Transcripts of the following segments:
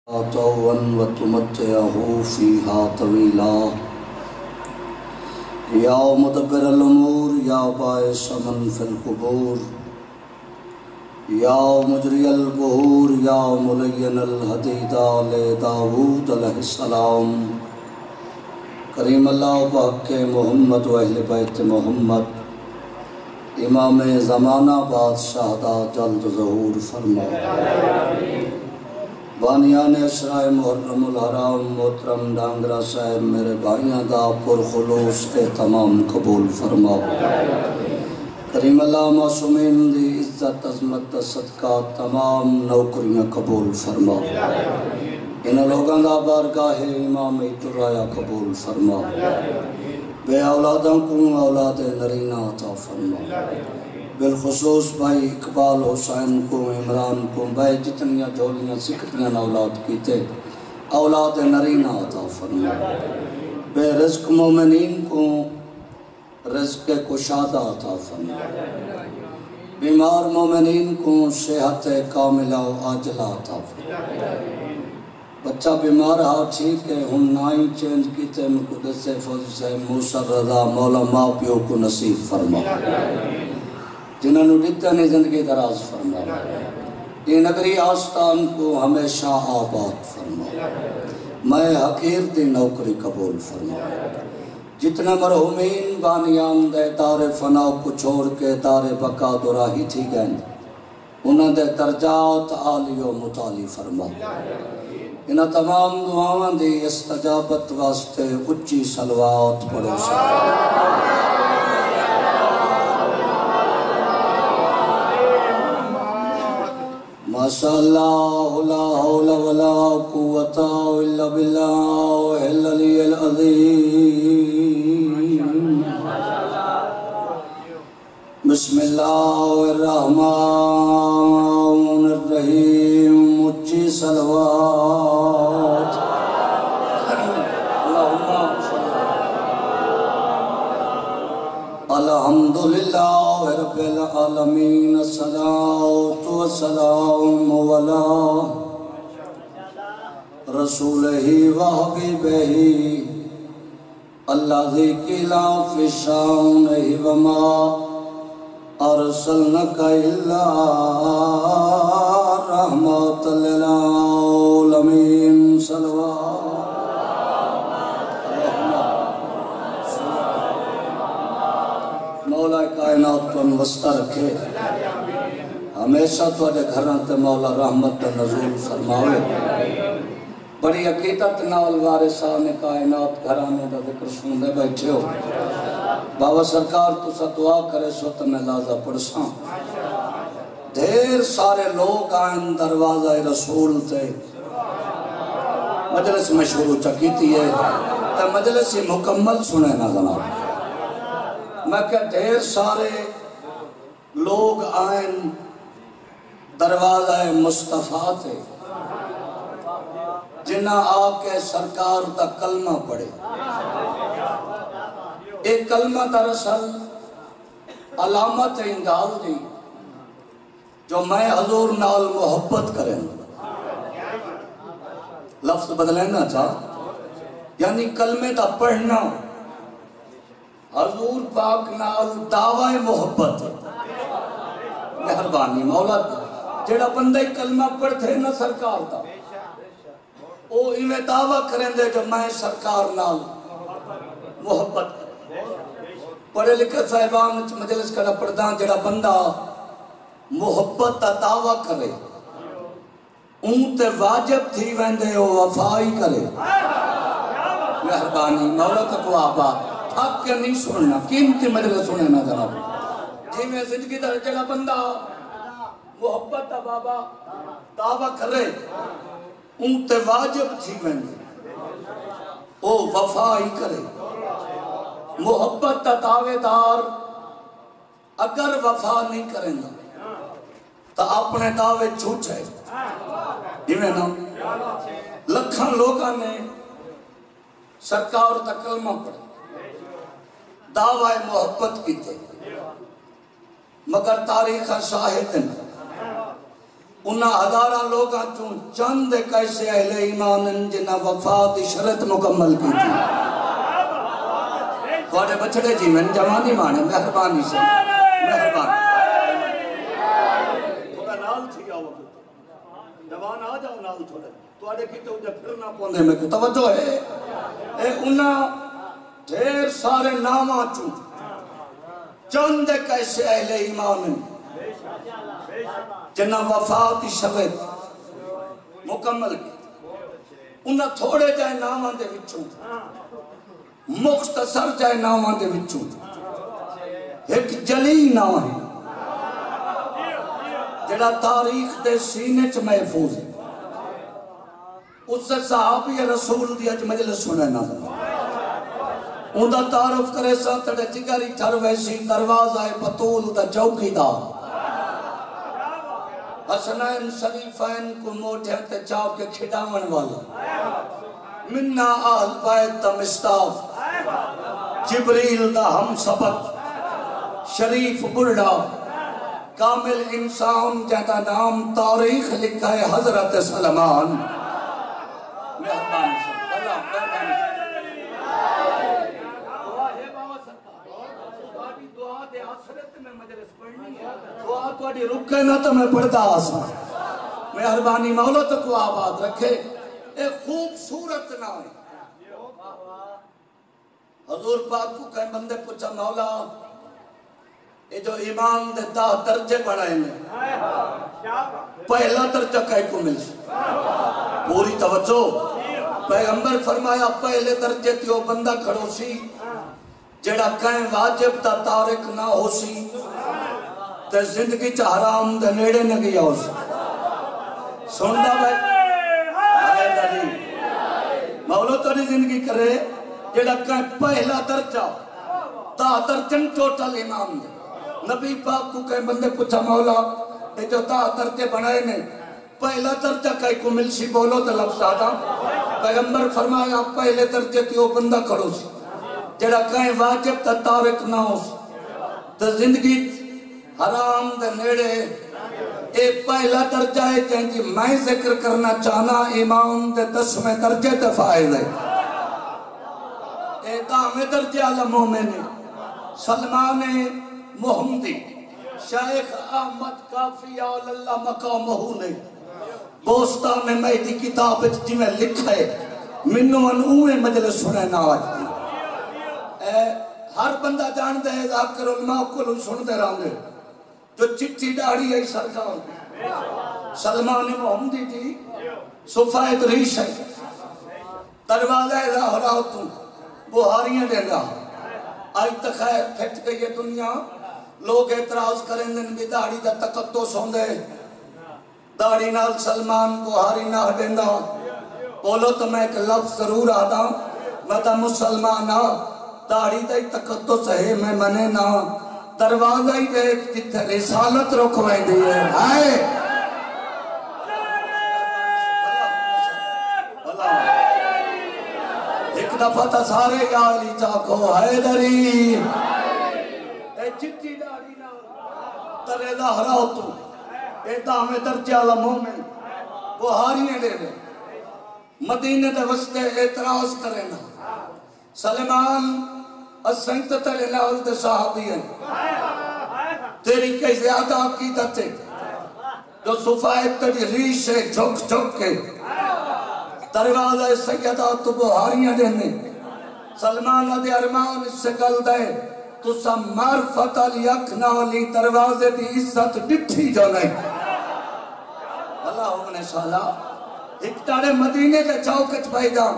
طوًا وتمتعه فيها طويلا يا مدبر الأمور يا باعث من في القبور يا مجري البحور يا ملين الحديد لداود علیہ السلام کریم اللہ بحق محمد و اہل بیت محمد امام زمانہ بادشاہ دا جلد ظہور فرما بانیان اشرائے محرم الحرام محترم ڈانگرہ صاحب میرے بھائیاں دا پرخلوص اہتمام قبول فرما کریم اللہ معصومین دی عزت عظمت صدقہ تمام نوکریاں قبول فرما ان لوگاں دا بارگاہ امام ترایا قبول فرما بے اولادوں کو اولاد نرینہ عطا فرما بالخصوص بھائی اقبال حسین کو عمران کو بھائی جتنیاں جھولیاں سکھتیاں اولاد کی تھے اولاد نرینہ عطا فرما بے رزق مومنین کو رزق کشادہ عطا فرما بیمار مومنین کو صحت کاملہ و عاجلہ عطا فرما بچہ بیمار ہاں ٹھیک ہے ہم نائی چینج کیتے مقدس فضل سے موسیٰ رضا مولا ماں پیو کو نصیب فرما جنہوں نے دیتا نے زندگی دراز فرما یہ نگری آستان کو ہمیشہ آباد فرما میں حقیر دی نوکری قبول فرما جتنے مرحومین بانیان دے دار فنا کو چھوڑ کے دار بقا دراہی تھی گئن انہوں دے درجات عالی و متعالی فرما انہاں تمام دعاواں دی استجابت واسطے اچھی صلوات پڑھو سکتا ماشاء اللہ لا حول ولا قوة الا باللہ العلی العظیم بسم اللہ الرحمن الرحیم اچھی صلوات الحمدللہ رب العالمین الصلاة والسلام علی رسولہ و حبیبہ الذی قیلا فی شانہ وما ارسلنک الا رحمت للعالمین صلوات مولا کائنات تو وسطہ رکھے ہمیشہ تو گھران تے مولا رحمت نزول فرماوے بڑی عقیدت نال وارثان کائنات گھرانے دا ذکر سندے بیٹھے ہو بابا سرکار تو سا دعا کرے سو تمہیں لازہ پڑساں دھیر سارے لوگ آئیں دروازہ رسول تے مجلس مشہور چکیتی ہے تے مجلس مکمل سنے نہ جناب میں کہ دھیر سارے لوگ آئیں دروازہ مصطفیٰ تھے جنہ آکے سرکار دا کلمہ پڑھے ایک کلمہ دراصل علامت اندال دی جو میں حضور نال محبت کریں لفظ بدلینا چاہ یعنی کلمے دا پڑھنا حضور پاک نال دعوی محبت مہربانی مولا جیڑا بندہ کلمہ پڑھتے نہ سرکار دا او ایویں دعوی کریں دے جو میں سرکار نال محبت پڑھے لکھے صاحبان مجلس کرا پڑھدان جیڑا بندہ محبت دا دعوی کرے ان تے واجب تھی ویندے او وفائی کرے مہربانی مولا تک آباد آپ کے نہیں سننا قیمتی مجلس سنے نہ جناب جی میں زندگی دا جگہ بندہ محبت دا بابا دعویٰ کرے ان تے واجب تھی ویندے او وفائی کرے محبت دا دعوے دار اگر وفا نہیں کریں گا تو اپنے دعوے جھوٹے جی میں نا لکھن لوگاں نے سرکار دا کلمہ پڑھے دعوی محبت کی تھے مگر تاریخ شاہد انہاں ہزارہ لوگاں چوں چند کیسے اہل ایمان جنہاں وفات شرط مکمل کی تھی تھوڑے بچڑے جی میں جوانی مانے مہربانی سے مہربانی تھوڑا نال تھی آؤ جوان آ جاؤ نال تھوڑے تھوڑے کی تو پھر نہ پوندے میں کہ توجہ ہے اے انہاں ڈھیر سارے نامہ چوں چند کیسے اہل ایمان جنہ وفات شبت مکمل کی انہاں تھوڑے جائے نامہ دے وچوں مختصر جائے نامہ دے وچوں ایک جلی نام ہے جڑا تاریخ دے سینے چ محفوظ ہے اس سے صحابی رسول دی اج مجلس سننا اندہ تعارف کرے سا تڑے جگری ٹھر ویسی دروازہ بطول دا چوکی دا حسنین شریفین کو موٹے تے چاو کے کھڑاون والا مننا آل بیت دا مستاف جبریل دا ہم سبق شریف بڑھا کامل انسان جہاں نام تاریخ لکھا ہے حضرت سلمان مہربانی سے اللہ مہربانی سے دعا توڑی رکھے نہ تو میں پڑھتا آسا مہربانی مولا تو کو آباد رکھے ایک خوبصورت نام حضور پاک کو کہیں بندے پوچھا مولا یہ جو ایمان دے 10 درجے بڑھائیں گے پہلا درجہ کہیں کو مل پوری توجہ پیغمبر فرمایا پہلے درجے تیو بندہ کھڑو سی جڑا کہیں واجب تا تارک نہ ہو سی تے زندگی چا حرام دے نیڑے نہ گیا ہو سی سنڈا بھائی مولا تو نہیں زندگی کرے جڑا کہیں پہلا درجہ تا درجن ٹوٹل امام دے نبی پاک کو کہیں بندے پوچھا مولا یہ جو تا درجے بنائے نے پہلا درجہ کہیں کو مل سی بولو تو لفظ آدھا پیغمبر فرمایا پہلے درجے تیو بندہ کھڑو سی جڑا کہیں واجب تا تارک نہ ہو تو زندگی حرام دے نیڑے اے پہلا درجہ ہے کہ میں ذکر کرنا چاہنا امام دے 10ویں درجے تے فائد ہے اے 10ویں درجے عالم مومن سلمان محمدی شیخ احمد کافی اللہ مقامہ نے بوستان میں دی کتاب جی میں لکھا ہے منو ان اوے مجلس سنے نہ آجتی ہر بندہ جان دے ذاکر علماء کو سن دے رہا ہوں جو چٹی ڈاڑی ہے سرکار سلمان محمدی تھی صفائد ریش ہے دروازہ راہ تو بہاریاں دے گا آئی تخیر پھٹ گئی دنیا لوگ اعتراض کریں دن بھی داڑی دا تقدس ہوں دے داڑی نال سلمان بہاری نہ دیندہ بولو تو میں ایک لفظ ضرور آتا میں تا مسلمان داڑی دا تقدس ہے میں منے نہ دروازہ ہی دیکھ جتھے رسالت رکھوائیں دیئے آئے ایک دفعہ تا سارے گالی چاکو حیدری اے چٹی داڑی نہ ترے دا ہراؤ تو اے دامے درجہ عالم مومن بہاریاں دے دے مدینہ دے وستے اعتراض کرے نا سلمان اسنت تلے لاؤل دے صحابی ہیں تیری کئی زیادہ عقیدت ہے جو صفائد تیری ریش ہے جھک جھک کے دروازہ سیدہ تو بہاریاں دینے سلمان دے ارمان اس سے گل دے تو سا معرفت علی اکھنا علی دروازے دی عزت ڈٹھی جو نہیں اللہ ہونے سالا ایک تارے مدینے کے چوکچ بھائی جان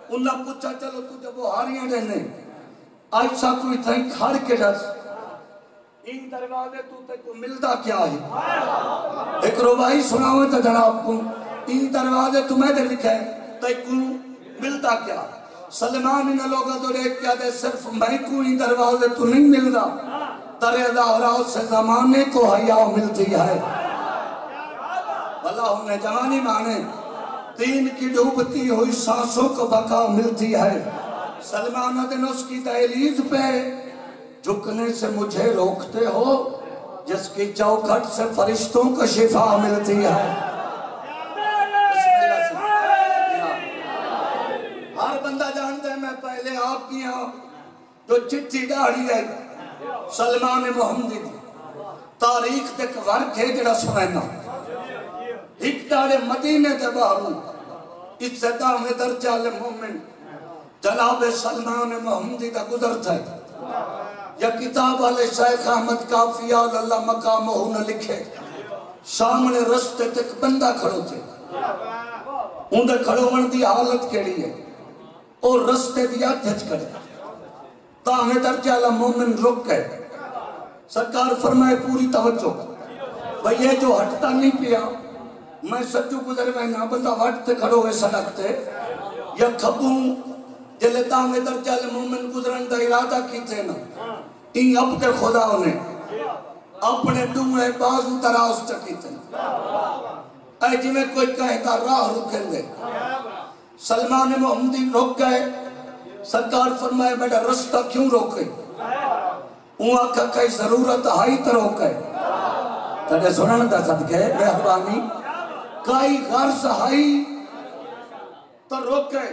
انہا پوچھا چلو تجھے بہاریاں دینے آئیسا کوئی تھا کھاڑ کے رس ان دروازے تو تے کو ملتا کیا ہے ایک روبائی سناوے تھا جناب کو ان دروازے تمہیں دے لکھے تے کو ملتا کیا سلمان انہا لوگا تو ریک کیا دے صرف میں کو ان دروازے تو نہیں ملتا ترے دہراؤ سے زمانے کو حیاء ملتی ہے اللہ انہیں جوانی مانے دین کی ڈوبتی ہوئی سانسوں کو بقا ملتی ہے سلمان دن اس کی دہلیز پہ جھکنے سے مجھے روکتے ہو جس کی چوکھٹ سے فرشتوں کو شفا ملتی ہے. ہر بندہ جانتا ہے میں پہلے آپ کی ہاں جو چٹھی داڑھی ہے سلمان محمدی دی تاریخ تک ورک ہے جڑا سنینا ایک داڑے مدینے دے باہروں اس سے داویں درجہ مومن جناب سلمان محمدی دا گزرتا ہے. یا کتاب والے شیخ احمد کافیہ اللہ مقامہ نہ لکھے سامنے رستے تک بندہ کھڑو تھے اندھے کھڑو من دی حالت کیڑی ہے اور رستے دیا دھج کرے تاہمیں درجہ اللہ مومن رک گئے. سرکار فرمائے پوری توجہ بھئی یہ جو ہٹتا نہیں پیا میں سجو گزر میں نا بندہ وٹتے کھڑو ہوئے سڑکتے یا کھبوں جلے تاہمیں درجہ اللہ مومن گزرن دا ارادہ کی تھے نا ان اب کے خدا انہیں اپنے دوئے بازو تراؤس چکی تھے اے جی میں کوئی کہتا راہ رکھیں دے. سلمان محمدی رک گئے. سرکار فرمائے بیٹا رستہ کیوں روکے وہاں کا کئی ضرورت آئی تو روکے تڑے سنن دا صدقے مہربانی کئی غرض آئی تو روکے.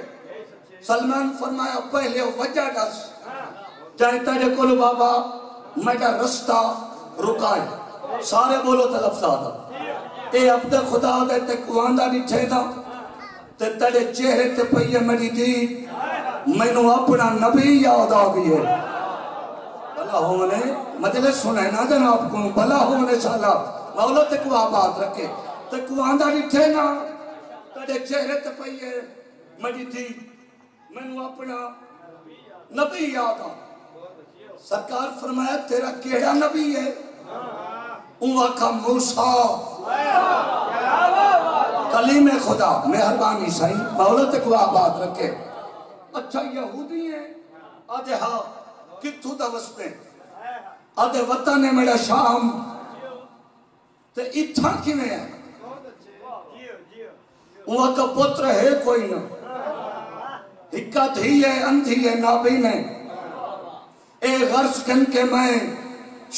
سلمان فرمایا پہلے وجہ ڈس جائے تیرے کولو بابا میڈا رستہ رکائے سارے بولو تلفظ آدھا اے عبد خدا دے تے کواندہ نٹھے دا تے تیرے چہرے تے پہیے میری دی میں نو اپنا نبی یاد آگئی ہے. بھلا ہونے مجلس سنے نا جناب کو بھلا ہونے سالا مولا تے کو آباد رکھے تے کواندہ نٹھے نا تیرے چہرے تے پہیے میری دی میں نو اپنا نبی یاد آگئی. سرکار فرمایا تیرا کیڑا نبی ہے اوہ کا موسیٰ کلیم خدا مہربانی سائی مولا تک وہ آباد رکھے. اچھا یہودی ہیں آدھے ہاں کتھو دا وستے آدھے وطن ہے میرا شام تے اتھا کیویں ہے اوہ کا پتر ہے کوئی نہ ہکا دھی ہے اندھی ہے نابین ہے اے غرض کن کے میں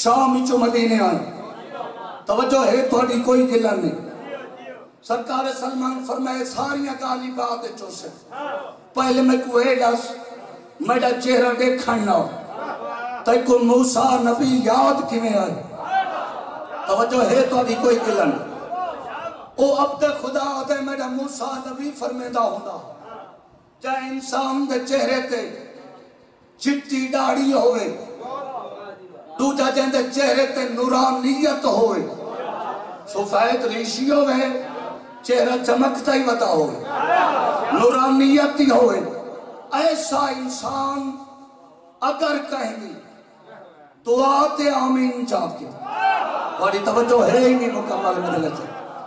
شام چو مدینے آئے توجہ ہے تھوڑی کوئی دلہ نہیں. سرکار سلمان فرمائے ساریاں گالی بات چو سے پہلے میں کوئے جاس میڈا چہرہ دیکھنا تے کو موسیٰ نبی یاد کیویں آئے توجہ ہے تھوڑی کوئی دلہ نہیں. او عبد خدا دے میڈا موسیٰ نبی فرمیدہ ہونا چاہے انسان دے چہرے تے چٹی ڈاڑی ہوئے دوجہ جندے چہرے تے نورانیت ہوئے سفید ریشی ہوئے چہرہ چمکتا ہی بتا ہوئے نورانیت ہی ہوئے. ایسا انسان اگر کہیں گی دعات آمین چاہتے بڑی توجہ ہے ہی نہیں مکمل مدلت ہے.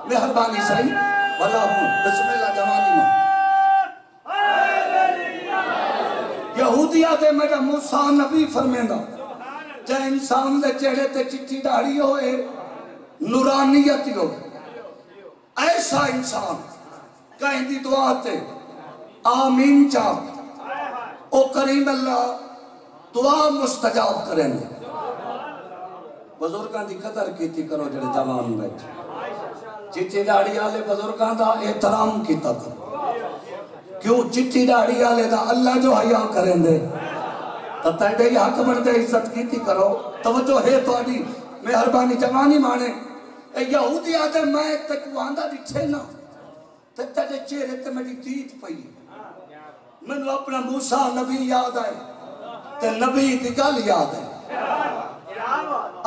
مہربانی صحیح بھلا ہوں بسم اللہ جوانی میں یہودیہ دے میرا موسیٰ نبی فرمیندہ جائے انسان دے چہرے تے چٹی ڈاڑی ہوئے نورانیت ہوئے ایسا انسان کہیں دی دعا تے آمین چاہت او کریم اللہ دعا مستجاب کریں گے. بزرگاں دی قدر کیتی کرو جڑے جوان بیٹھے چٹی ڈاڑی آلے بزرگاں دا احترام کیتا کرو کیوں چٹی ڈاڑی آلے دا اللہ جو حیاء کریں دے تو تیڑے ہی حق بڑھ دے عزت کیتی کرو. توجہ ہے تو آدھی مہربانی جوانی مانے اے یہودی آدھے میں تک واندہ دیٹھے نا تیڑے چہرے تے میری دید پئی میں نے اپنا موسیٰ نبی یاد آئے تے نبی دی گل یاد ہے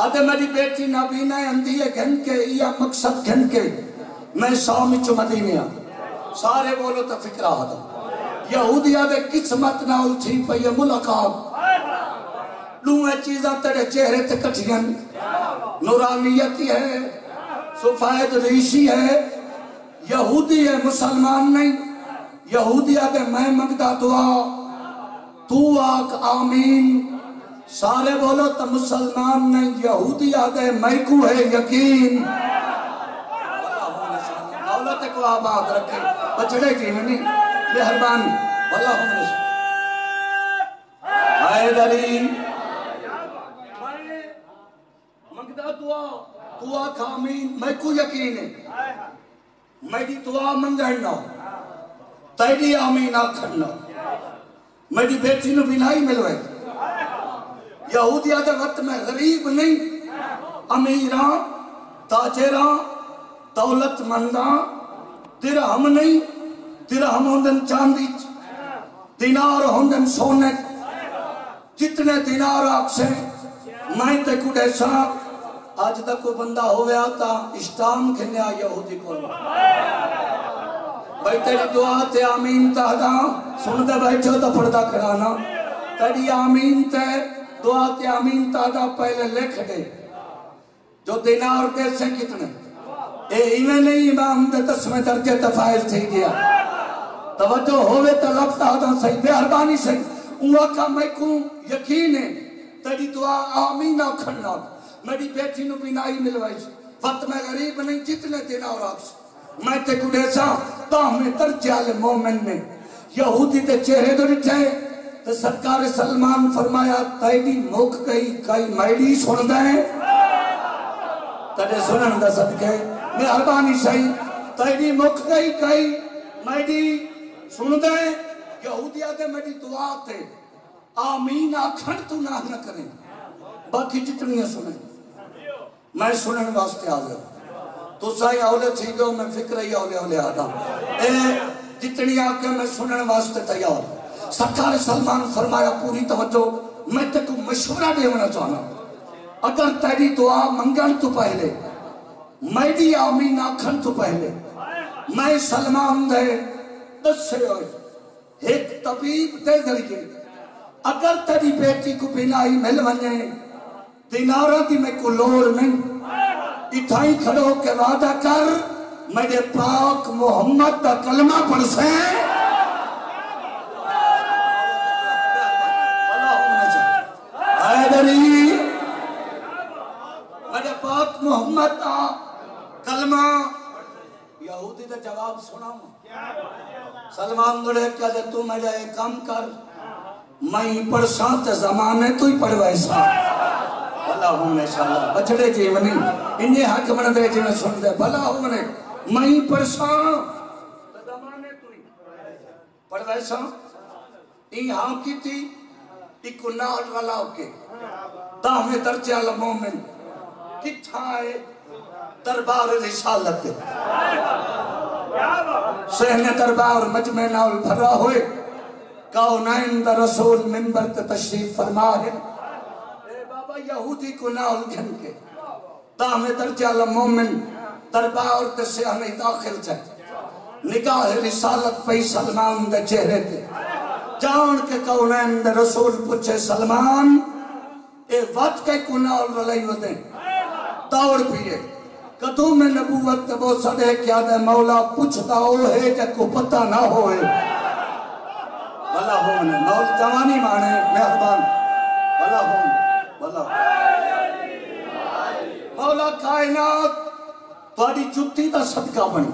آدھے میری بیٹی نبی نہ اندھی ہے گھن کے یا مقصد گھن کے میں سامی چو مدینے آ سارے بولو تو فکرہ آدھا یہودی آدھے قسمت نہ الٹھی پئی ملاقات لوہے چیزاں تیرے چہرے تے کٹھیاں نورانیتی ہے سفید ریشی ہے یہودی ہے مسلمان نہیں. یہودی آدھے میں مگدہ دعا تو آگ آمین سارے بولو تو مسلمان نہیں. یہودی آدھے میں کو ہے یقین دولت کو آباد رکھے بچڑے کی میں نہیں مہربانی اللہ حمد حیدری مگدہ دعا تو آکھ آمین میں کو یقین ہے میری دعا منگڑنا تیری آمین آکھنا میری بیٹی نو بینائی ملوے یہودیہ دے وقت میں غریب نہیں امیران تاجران دولت مندان درہم نہیں درہم ہوندن چاندی دینار ہوندن سونے جتنے دینار آپ سے میں تے کڑے سا آج تک کو بندہ ہوئے آتا اشتام کھنیا یہودی کو بھائی تیری دعا تے آمین تہدا سن دے بیٹھو تو پڑھتا کرانا تیری آمین تے دعا تے آمین تہدا پہلے لکھ دے جو دینار دے سے کتنے اے ایمیں نہیں امام دے 10ویں درجے تفائل تھی گیا توجہ ہوئے تو لفظ آدھا صحیح بے حربانی صحیح اوہ کا میں کو یقین ہے تیری دعا آمین آکھنا میری بیٹی نو بینائی ملوائی وقت میں غریب نہیں جتنے دینا اور آپ سے میں تے کڑے سا تاہمیں ترجیال مومن نے یہودی تے چہرے دو رٹھے تو سرکار سلمان فرمایا تیری موک گئی کئی میڈی سن دیں تیرے سنن دا صدقے میں عربانی صحیح تیری موک گئی کئی میڈی سن دیں یہودیہ دے میری دعا تے آمین آکھن تو نہ کریں باقی جتنی سنیں میں سنن واسطے حاضر تو سائی اولے تھی گو میں فکر ہی اولے آدھا جتنی آکے میں سنن واسطے تیار سرکار سلمان فرمایا پوری توجہ میں تے کو مشورہ دے ہونا چاہنا اگر تیری دعا منگن تو پہلے میری آمین آکھن تو پہلے میں سلمان دے دس سے ہوئے ایک طبیب دے ذریعے اگر تیری بیٹی کو بینائی مل ونجے دینارہ دی میں کو لوڑ نہیں اتھائی کھڑو کے وعدہ کر میرے پاک محمد دا کلمہ پڑھ سے حیدری میرے پاک محمد دا کلمہ یہودی دا جواب سنا سلمان دڑے کہتے تو میرے ایک کام کر میں پڑھساں تے زمانے تو ہی پڑھوائے ساں بھلا ہوں نے شاءاللہ بچڑے جیونی انہیں حق مندرے جیونے سن دے بھلا ہوں نے میں پڑھساں تے زمانے تو ہی پڑھوائے ساں این ہاں کی تھی ایک نال رلاؤ کے داہمیں درجہ المومن کتھا ہے دربار رسالت سہن دربار مجمع نال بھرا ہوئے کونین دا رسول منبر تے تشریف فرما ہے اے بابا یہودی کو نال گھن کے تاہم درجہ المومن دربار تے سیانے داخل چاہتے نگاہ رسالت پہ سلمان دے چہرے تے جان کے کونین دا رسول پوچھے سلمان اے وقت کے کو نال رلائی ودیں دوڑ پیئے کدوں میں نبوت تے وہ سڑے کیا دے مولا پوچھتا ہوئے جے کو پتہ نہ ہوئے بھلا ہونے مول جوانی مانے مہربان بھلا ہونے بھلا مولا کائنات تھوڑی جتی دا صدقہ بنی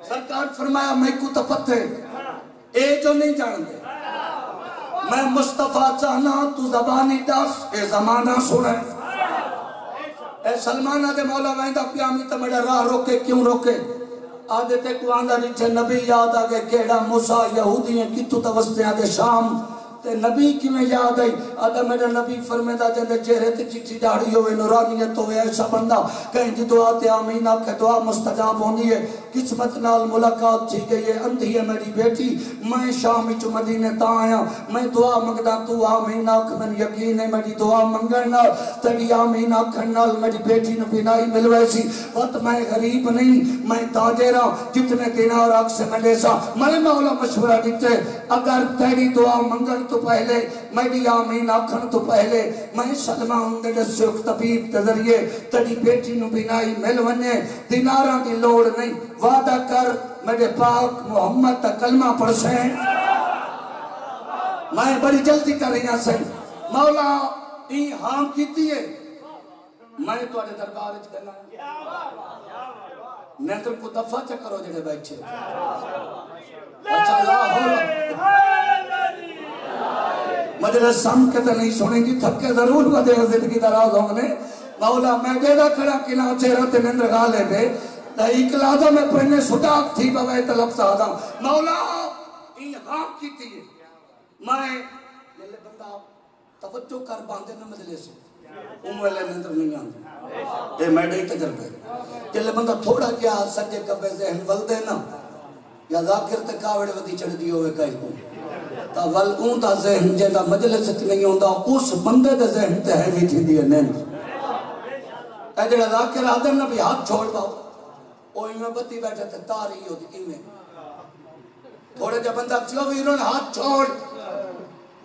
سرکار فرمایا میں کو تو پتے اے جو نہیں جان دے میں مصطفیٰ چاہنا تو زبانی دس اے زمانہ سنے اے سلمانہ دے مولا وائندہ پیامی تا میرا راہ روکے کیوں روکے آدھے تے کو آندہ نیچے نبی یاد آگے کیڑا موسیٰ یہودی ہیں کتو توستے آدھے شام تے نبی کی میں یاد آئی آدھا میرا نبی فرمیدہ جندے چہرے تے چٹی ڈاڑی ہوئے نورانیت ہوئے ایسا بندہ کہیں دی دعا تے آمینہ کہ دعا مستجاب ہوندی ہے قسمت نال ملاقات تھی گئی ہے اندھی ہے میری بیٹی میں شامی چو مدینے تا آیا میں دعا مگدہ تو آمینہ کہ من یقین ہے میری دعا منگرنا تیری آمینہ کھنال میری بیٹی نو بینائی ملوے سی وقت میں غریب نہیں میں تاجرہ جتنے دینار آگ سے ملے سا میں مولا مشورہ دیتے اگر تیری دعا منگن تو پہلے میری آمین آکھن تو پہلے میں سلمہ ہوں دے سیخ طبیب دے ذریعے تیری بیٹی نو بینائی مل ونے دیناراں دی لوڑ نہیں وعدہ کر میرے پاک محمد تا کلمہ پڑھ سے میں بڑی جلدی کر رہی ہاں سے مولا ای ہاں کیتی ہے میں تو آڑے دربار اچھ کرنا نیتر کو دفعہ چکر ہو جڑے بیٹھے اچھا اللہ ہو مجلس سم کے تو نہیں سنیں گی تھکے ضرور بدے زندگی دراز ہوں نے مولا میں دیدہ کھڑا کنا چہرہ تے نندر غالے بے ایک لادہ میں پہنے سٹاک تھی بوائے طلب سادہ مولا این ہاں کی تھی میں یہ بندہ توجہ کر باندھے نہ مدلے سے امویلے نندر نہیں آندے اے میڈے تجربے جلے بندہ تھوڑا کیا سجے کبے ذہن ولدے نا یا ذاکر تے کاوڑے ودی چڑھ دی ہوئے کئی کو تا ول اون تا ذہن جیدہ مجلس نہیں ہوندہ اس بندے دے ذہن تے ہے بھی تھی دی نیند اے جڑا ذاکر آدم نہ بھی ہاتھ چھوڑ داؤ اوہ میں بتی بیٹھے تھے تاری ہو دی ایمیں تھوڑے جب بندہ چلو بھی انہوں نے ہاتھ چھوڑ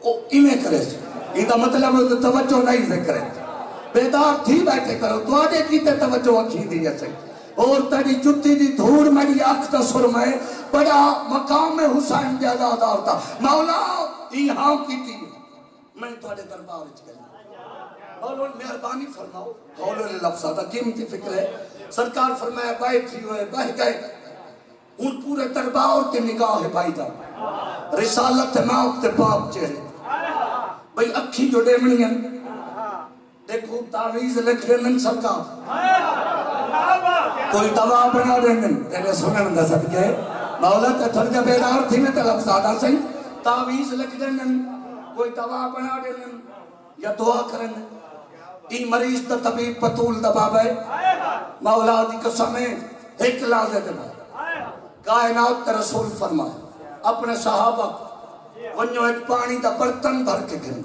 او ایمیں کرے سے یہ دا مطلب ہے توجہ نہیں ذکر ہے بیدار تھی بیٹھے کرو تو آجے کیتے توجہ اکھی دی ایسے اور تیری جتی دی دھوڑ میری آنکھ تا سرمائے بڑا مقام حسین دے عزادار تھا مولا ای ہاں کی تھی میں توڑے دربار اچھ گئی مولا مہربانی فرماؤ حول لفظہ تھا قیمتی فکر ہے سرکار فرمایا بائے تھی ہوئے بہ گئے ان پورے دربار کے نگاہ ہے بھائی دا رسالت ماؤں تے باپ چہرے بھئی اکھی جو ڈیمنی ہیں دیکھو تعویز لکھ رہن سرکار کوئی دوا بنا رہن تیرے سنن دا صدقے مولا تے تھرجہ بیدار تھی میں طلب سادہ سے تعویز لکھ رہن کوئی دوا بنا رہن یا دعا کرن ای مریض تا طبیب پتول دباب ہے مولا دی قسمیں ایک لازے دبا کائنات تے رسول فرمائے اپنے صحابہ ونیو ایک پانی دا برتن بھر کے گھن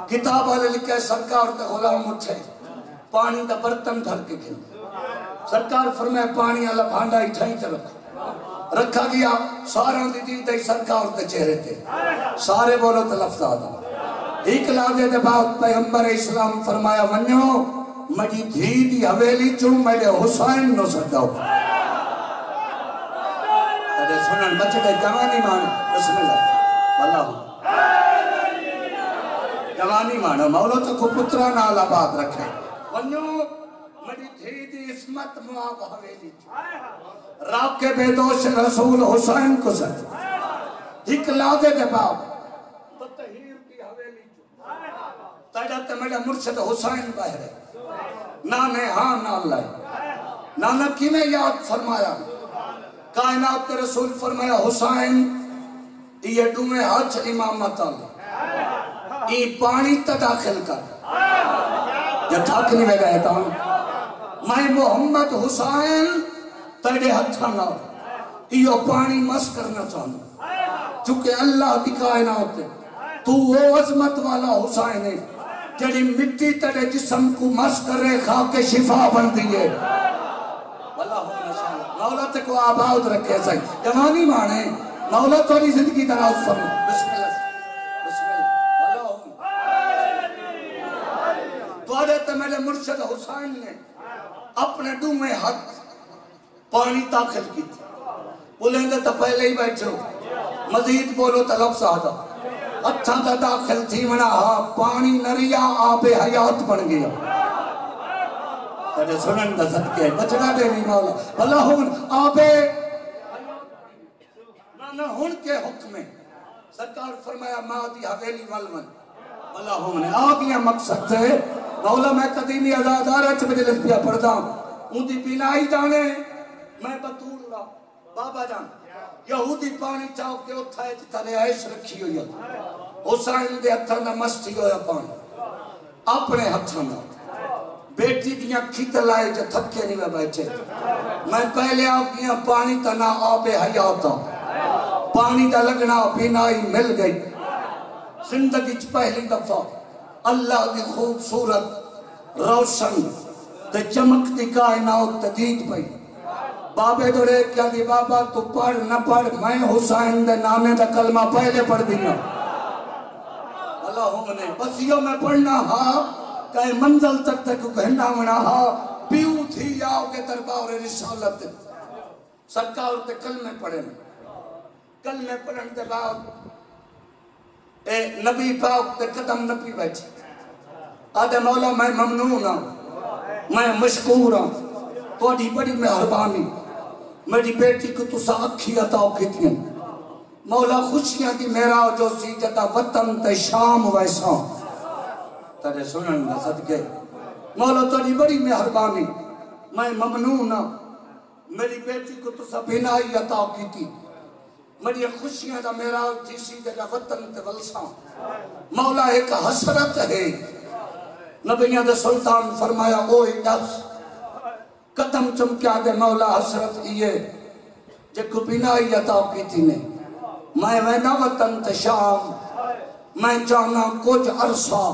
کتاب والے لکھے سرکار تے غلام اٹھے پانی دا برتن بھر کے گھن سرکار فرمائے پانی اللہ بھانڈا ہی ٹھائی تے رکھا گیا سارا دی دی سرکار تے چہرے تے سارے بولو تے لفظ آدھا ایک لازے دے بعد پیغمبر اسلام فرمایا ونیو مجی دھی دی حویلی چون میرے حسین نو سکتا ہو ارے سنن بچے دے جوانی مانا بسم اللہ اللہ جوانی مانا مولا تو کو پترہ نال آباد رکھے ونیو مجی دھی دی اسمت معاب حویلی چون راک کے بے دوش رسول حسین کو سکتا ایک لازے دے بعد تیرا میرا مرشد حسین بہرے نانے ہاں نال لائے نانا کی میں یاد فرمایا کائنات کے رسول فرمایا حسین یہ ڈومے حج امامت اللہ یہ پانی تا داخل کر یہ تھاکنی میں گئے تھا میں محمد حسین تیرے ہتھا نہ یہ پانی مس کرنا چاہوں چونکہ اللہ کی کائنات ہے تو وہ عظمت والا حسین ہے جڑی مٹی تیرے جسم کو مس کرے خاک شفا بن دیئے مولا تے کو آباد رکھے سائی جوانی مانے مولا توری زندگی دراز فرم بسم اللہ بسم اللہ توڑے تے میرے مرشد حسین نے اپنے دو میں ہاتھ پانی داخل کی تھی بولیں گے تو پہلے ہی بیٹھو مزید بولو تو لفظ آدھا اچھا دا داخل تھی منا پانی نریا آب حیات بن گیا تجھے سنن دا صدقے بچنا دے نہیں مولا اللہ ہون آب نانا ہون کے حکم میں سرکار فرمایا مادی حویلی والمن اللہ ہون آگیا مقصد سے مولا میں قدیمی ازادارہ چھ مجلس پیا پڑھتا ہوں ان دی بینائی جانے میں بطول رہا بابا جان یہودی پانی چاہو کے اٹھائے جتنے عیش رکھی ہوئی حسین دے ہتھاں دا مستی ہویا پانی اپنے ہتھاں دا بیٹی دیاں کھیت لائے جو تھکے نہیں میں بیٹھے میں پہلے آپ گیا پانی تا نا آب حیاتا پانی دا لگنا بینائی مل گئی زندگی چھ پہلی دفعہ اللہ دی خوبصورت روشن تے چمک دی کائنات تدید پئی بابے دوڑے کیا دی بابا تو پڑھ نہ پڑھ میں حسین دے نامے دا کلمہ پہلے پڑھ دیا اللہ نے بس یہ میں پڑھنا ہاں کہ منزل تک تک کہنا منا ہاں پیو تھی آؤ کے دربار رسالت سرکار تے کلمے پڑھیں کلمے پڑھن دے بعد اے نبی پاک تے قدم نبی بیٹھے آدھے مولا میں ممنون ہوں میں مشکور ہوں توڑی بڑی مہربانی میری بیٹی کو تو ساکھی عطاؤ کتنی مولا خوشیاں دی میرا جو سی جتا وطن تے شام ویسا تیرے سنن میں صدقے مولا تاری بڑی مہربانی، میں ممنون ہاں، میری بیٹی کو تو بینائی عطا کی تھی، میری خوشیاں دا میرا تیسی دے وطن تے ولساں، مولا ایک حسرت ہے، نبیوں دے سلطان فرمایا اوہ نفس قدم چمکیا دے مولا حسرت یہ جے کو بینائی عطا کی تھی نے، میں وینا وطن تے شام، میں چاہنا کچھ عرصہ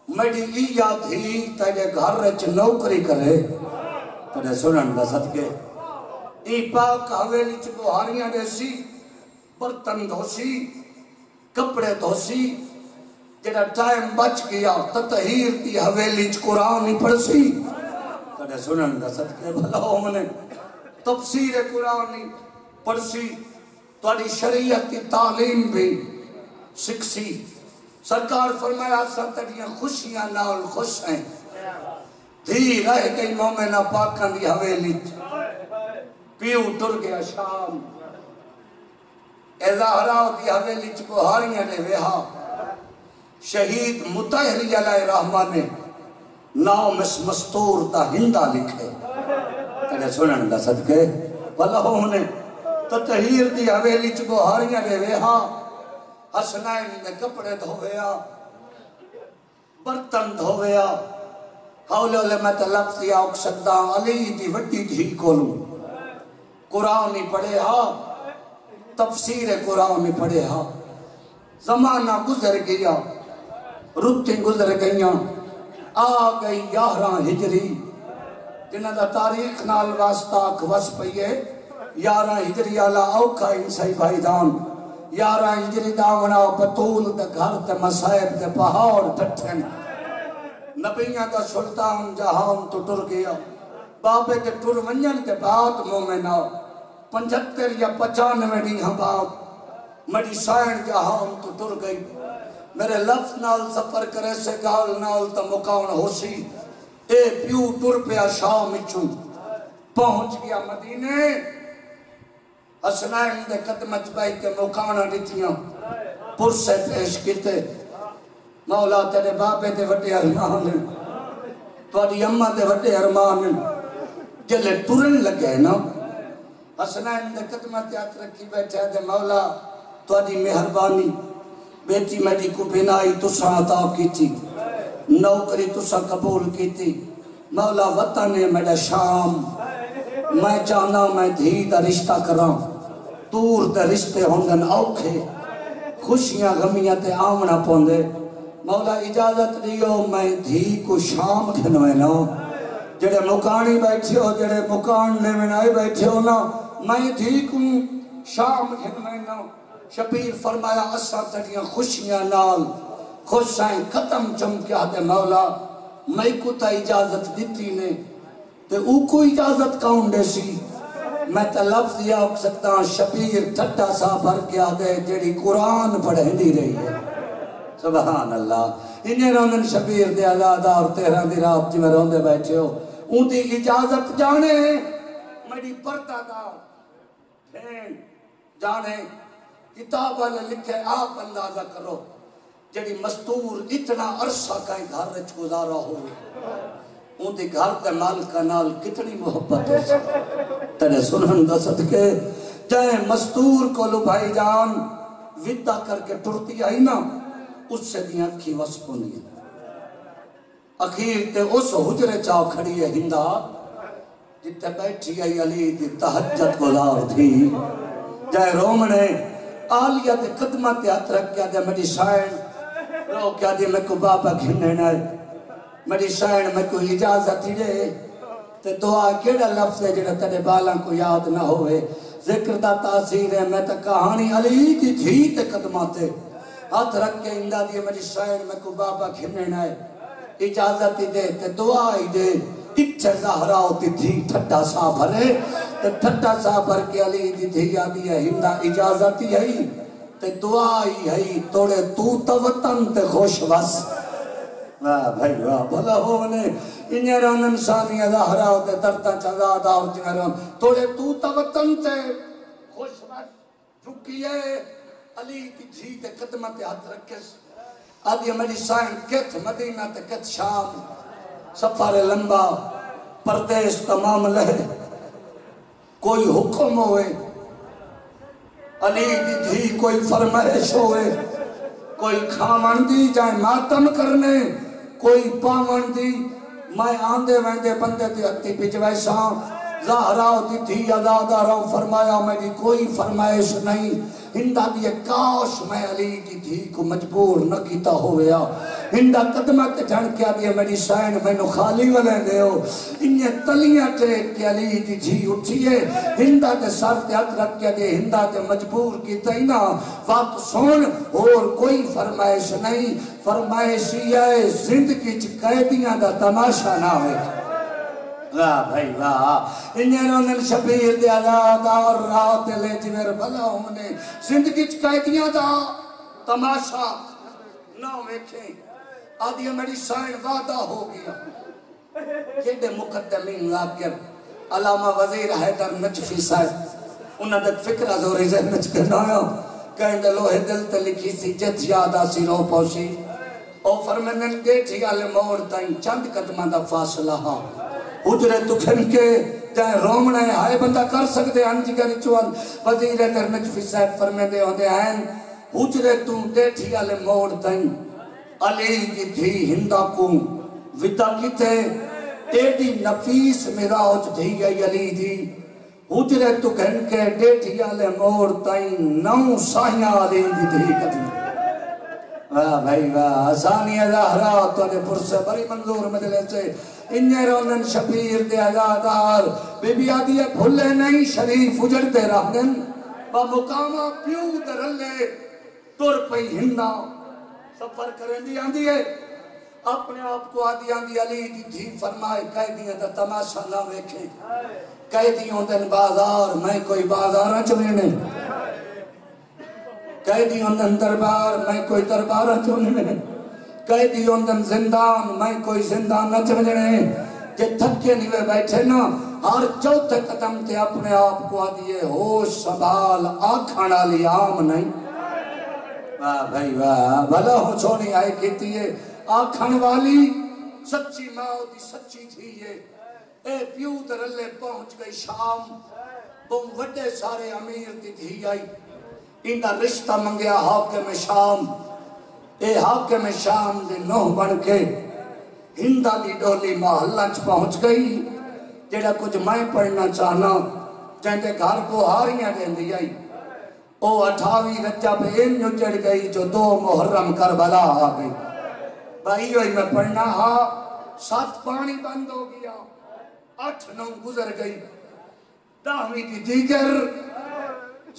میری یاد ہی تیرے گھر رچ نوکری کرے، تیرے سنن دا صدقے ای پاک حویلی چ بہاریاں دے سی، برتن دھوسی، کپڑے دھوسی، جیڑا ٹائم بچ گیا تطہیر دی حویلی چ قرآن ہی پڑھ سی، تیرے سنن دا صدقے بھلا ہو منے تفسیر قرآن ہی پڑھ سی، تواڈی شریعت کی تعلیم بھی سکھ سی، سرکار فرمایا سا تیریاں خوشیاں نال خوش ہیں، دھی رہ گئی مومنہ پاکان دی حویلی پیو ٹر گیا شام، اے زہراء دی حویلی چ بہاریاں نے وہا، شہید مطہری علیہ رحمہ نے نام اس مستور دا ہندہ لکھے، تیرے سنن دا صدقے بھلا ہو نے تطہیر دی حویلی چ بہاریاں نے وہا، حسنین نے کپڑے دھویا، برتن دھویا، حولے میں تے لفظ یا اک سکتا علی دی وڈی دھی کولوں، قرآن ہی پڑھے ہاں، تفسیر قرآن ہی پڑھے ہاں، زمانہ گزر گیا، رتیں گزر گئیاں، آ گئی 11 ہجری، جنہاں دا تاریخ نال واسطہ اکھوس پئیے، 11 ہجری آلہ اوکھا انسائی بھائی دان، 11 ہجری داونا بطول دے گھر دے مسائب دے پہاڑ ٹھٹھن، نبیاں دا سلطان جہان تو ٹر گیا، بابے دے ٹر ونجن دے بعد مومنہ 75 یا 95 نہیں بعد میری سائن جہان تو ٹر گئی، میرے لفظ نال سفر کرے سے گال نال تا مکان ہو سی، اے پیو ٹر پیا شام چوں پہنچ گیا مدینے، حسنین دے قدمت بائی کے مکانہ ڈٹیاں پرسے پیش کیتے، مولا تیرے بابے دے وڈے ارمان ہیں، تواڈی اماں دے وڈے ارمان ہیں، جلے ٹرن لگے نا، حسنین دے قدمت ہاتھ رکھی بیٹھے دے مولا تواڈی مہربانی، بیٹی میری کو بینائی تساں عطا کی تھی، نوکری تساں قبول کی تھی، مولا وطن ہے میرا شام، میں چاہنا میں دھی دا رشتہ کراں، دور دے رشتے ہوندن اوکھے، خوشیاں غمیاں تے آمنا پوندے، مولا اجازت دیو میں دھی کو شام کھنوے نا، جڑے مکانی بیٹھے ہو، جڑے مکان نے منائی بیٹھے ہو نا، میں دھی کو شام کھنوے نا، شبیر فرمایا اسا تڑیاں خوشیاں نال خوش آئیں ختم چمکیا دے مولا، میں کو تا اجازت دیتی نے، تے او کو اجازت کون دے سی، میں تا لفظ یا اک سکتا شبیر ٹھٹا سا بھر کیا دے جڑی قرآن پڑھے نہیں رہی ہے، سبحان اللہ، انہیں رونن شبیر دے آزادہ اور 13 دی رات جی میں روندے بیٹھے ہو، ان دی اجازت جانے میری پردہ دار پھین جانے کتاب والے لکھے آپ اندازہ کرو جڑی مستور اتنا عرصہ کہیں گھر رچ گزارا ہوئے، ان دی گھر دے مالکہ نال کتنی محبت ہو سکتا، تیرے سنن دا صدقے جائے مستور کو لو بھائی جان ودا کر کے ٹرتی آئی نا، اس سے دی اکھی وسپنی اخیر تے اس حجرے چاہ کھڑی ہے ہندہ جتے بیٹھی آئی علی دی تہجد گزار تھی، جائے رومنے آلیہ دے قدمت ہاتھ رکھ کیا دے میری شائن رو کیا دے میں کو بابا گھنے نائے، میری شائن میں کو اجازت ہی دے، تے دعا کیڑا لفظ ہے جڑا تیرے بالاں کو یاد نہ ہوئے، ذکر دا تاثیر ہے، میں تا کہانی علی دی تھی تے قدماتے ہاتھ رکھ کے اندہ دیئے میری شائن میں کو بابا گھنے نائے، اجازت ہی دے تے دعا ہی دے، اچھے زہرہ ہوتی تھی ٹھٹا سا بھرے، تے ٹھٹا سا بھر کے علی دی تھی یادی ہے ہندہ اجازت ہی ہے، تے دعا ہی ہے توڑے تو وطن تے خوش بس، واہ بھائی واہ بھلا ہونے انہیں رون انسانی زہرہ ہوتے دردہ چزادہ اور جنہیں رون توڑے تو وطن تے خوش بس جھکیے علی کی جھی تے قدمت ہاتھ رکھے آدھی میری سائن کت مدینہ تے کت شام سفر لمبا پردیس تمام لہے کوئی حکم ہوئے علی دی دھی کوئی فرمائش ہوئے کوئی کھاون دی جائے ماتم کرنے کوئی پاون دی میں آندے ویندے بندے دی ہتی بجوائے ساں زہراؤ دی تھی ازادہ رو فرمایا میری کوئی فرمائش نہیں ہندہ دی کاش میں علی دی تھی کو مجبور نہ کیتا ہویا ہندہ قدمت جھن کیا دی میری سائن میں نو خالی والے دے ہو انہیں تلیاں ٹیک کے علی دی تھی اٹھئے ہندہ دے سر تے ہاتھ رکھ کے دی ہندہ دے مجبور کیتا ہی نا وقت سن اور کوئی فرمائش نہیں فرمائش یہ زندگی قیدیاں دا تماشا نہ ہوئے واہ بھائی واہ انہیں رونن شبیر دے آزاد اور رات لے جویر بھلا ہونے زندگی قیدیاں دا تماشا نہ ویکھیں آدھی میری سائن وعدہ ہو گیا کیڑے مقدمین لاکر علامہ وزیر حیدر نجفی صاحب انہاں دک فکرہ زوری ذہنچ کرنایا کہیں دے لوہے دل تے لکھی سی جت یادہ سی رو پوشی او فرمینن گیٹھی آلے موڑ تائیں چند قدمہ دا فاصلہ ہاں حجرے تکھن کے جائیں رومنے ہائے بندہ کر سکتے ہیں جگری چوال وزیر حیدر نجفی صاحب فرمیندے ہوندے ہیں حجرے تو ڈیٹھی آلے موڑ تائیں علی کی تھی ہندہ کو ودا کی تھے ٹیڈی نفیس مراج تھی گئی علی دی حجرے تکھن کے ڈیٹھی آلے موڑ تائیں نو ساہیاں علی دی تھی کتنی واہ بھائی واہ آسانی زہرات والے پرسے بڑی منظور مجلے سے انہیں رونن شبیر دے آزادار بی بی آدھیے بھولے نہیں شریف اجڑتے رہنن با مقامہ پیو درلے تر پئی ہندہ سفر کریں دی آندھیے اپنے آپ کو آدھی آندھی علی دی تھی فرمائے قیدیاں دا تماشا نہ ویکھیں قیدیوں دن بازار میں کوئی بازار چوینے قیدی اندن دربار میں کوئی دربار چونے قیدی اندن زندان میں کوئی زندان نہ چونے کہ تھکے نیوے بیٹھے نا ہر چوتھے قدم تے اپنے آپ کو آدھیے ہوش سنبھال آکھانا لی عام نہیں واہ بھائی واہ بھلا ہوں چھوڑی آئے کہتی ہے آکھان والی سچی ماں دی سچی تھی یہ اے پیو درلے پہنچ گئی شام وہ وڈے سارے امیر دی تھی آئی اندہ رشتہ منگیا حاکم شام اے حاکم شام دے نوہ بن کے ہندہ دی ڈولی محلنچ پہنچ گئی جیڑا کچھ میں پڑھنا چاہنا جہندے گھر کو ہاریاں دیں دی آئی او 28 رجب ان جو چڑھ گئی جو 2 محرم کربلا آ گئی بھائی ہوئی میں پڑھنا ہاں 7 پانی بند ہو گیا 8-9 گزر گئی 10ویں دی دیگر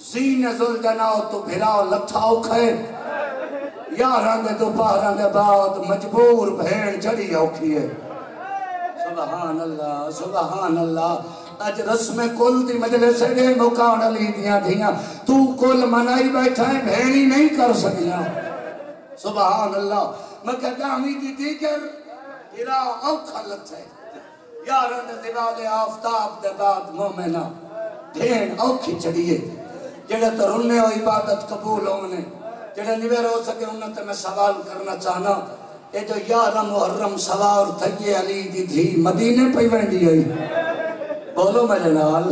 زین زلجناؤ تو بھراؤ لٹھاؤ کھے یاران دے دوپہران دے بعد مجبور بھین جڑی اوکھی ہے سبحان اللہ سبحان اللہ اج رسم کل دی مجلس دے مکان علی دیاں دیاں تو کل منائی بیٹھا ہے بھینی نہیں کر سکیا سبحان اللہ میں کہتا ہمیں دی دیگر تیرا اوکھا لت ہے یاران دے دیوال آفتاب دے بعد مومنہ بھین اوکھی چڑیے جڑے ترنے و عبادت قبول ہونے جڑے نویر ہو سکے انہوں تے میں سوال کرنا چاہنا اے جو 11 محرم سوار تھئیے علی دی دھی مدینے پہ ویندی آئی بولو میرے نال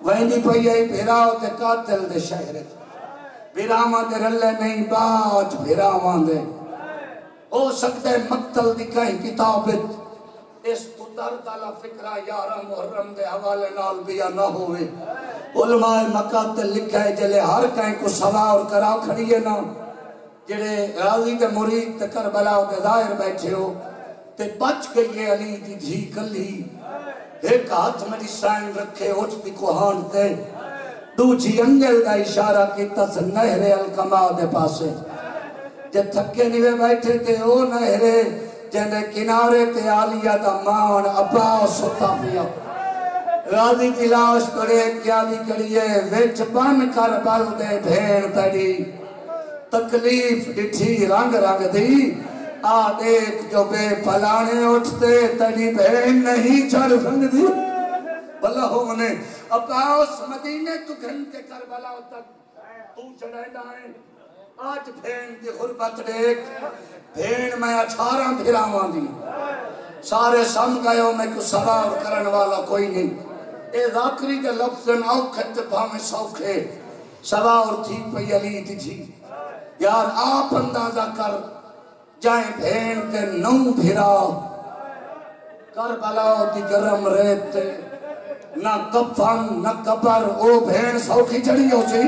ویندی پہ آئی بھیراو تے قاتل دے شہر بھیراوان دے رلے نہیں باج بھیراوان دے ہو سکتے مقتل دی کہیں کتابت اس تو دردالا فکرہ 11 محرم دے حوالے نال بیا نہ ہوئے علماء مقاتل لکھا ہے جلے ہر کہیں کو سوار کرا کھڑی ہے نا جڑے راضی دے مرید تے کربلا دے ظاہر بیٹھے ہو تے بچ گئی ہے علی دی دھی کلی ایک ہاتھ میں دی سائن رکھے اٹھ دی کوہان تے دوچی انگل دا اشارہ کیتا سے نہر الکما دے پاسے جب تھکے نیوے بیٹھے تے او نہرے جنہیں کنارے تے آلیہ دا مان عباس ستا پیا راضی کی لاش کرے کیا بھی کریے وچ بن کر بل دے بھین تڑی تکلیف ڈٹھی رنگ رنگ دی آ دیکھ جو بے پلانے اٹھتے تڑی بھین نہیں چڑھ سنگ دی بلہ ہونے عباس مدینے تو گھنٹے کربلا تک تو چڑھے دائیں آج بھین دی غربت دیکھ بھین میں 18 بھیراوان دی سارے سم گئے ہو میں کو سوار کرن والا کوئی نہیں اے ذاکری دے لفظن اوکھت بھامے سوکھے سوار تھی پئی علی تھی یار آپ اندازہ کر جائیں بھین تے نو بھرا کربلا دی گرم ریت نہ کفن نہ قبر او بھین سوکھی چڑھی ہو سی